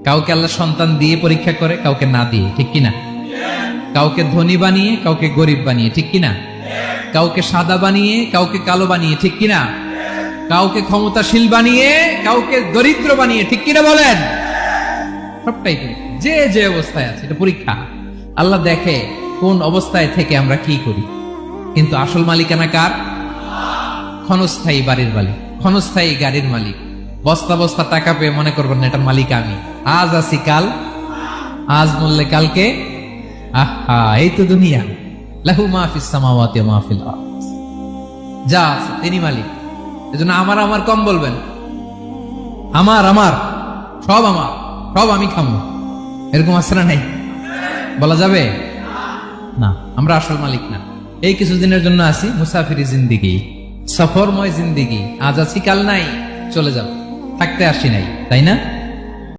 কাউকে আল্লাহ সন্তান দিয়ে পরীক্ষা করে, কাউকে না দিয়ে, ঠিক কিনা? কাউকে ধনী বানিয়ে, কাউকে গরিব বানিয়ে, ঠিক কিনা? কাউকে সাদা বানিয়ে, কাউকে কালো বানিয়ে, ঠিক কিনা? কাউকে ক্ষমতাশীল বানিয়ে, কাউকে দরিদ্র বানিয়ে, ঠিক কিনা বলেন? সবটাই পরীক্ষা। যে যে অবস্থায় আছে এটা পরীক্ষা। আল্লাহ দেখে কোন অবস্থায় থেকে আমরা কি করি। কিন্তু আসল মালিকানা কার? ক্ষণস্থায়ী বাড়ির মালিক, ক্ষণস্থায়ী গাড়ির মালিক। বস্তা বস্তা টাকা পেয়ে মনে করবেন না এটার মালিক আমি। আজ আছি কাল, আজ মরলে কালকে। আহা, এই তো দুনিয়া। লাহু মা ফিস সামাওয়াতি ওয়া মা ফিল আরদ। যা আছে তিনি মালিক। এজন্য আমার আমার কম বলবেন। আমার আমার সব আমার, সব আমি খামো, এরকম আছে না? নাই, বলা যাবে না। আমরা আসল মালিক না। এই কিছুদিনের জন্য আছি মুসাফিরি জিন্দিগি, সফরময় জিন্দিগি। আজ আছি কাল নাই, চলে যাব। থাকতে আসি নাই, তাই না?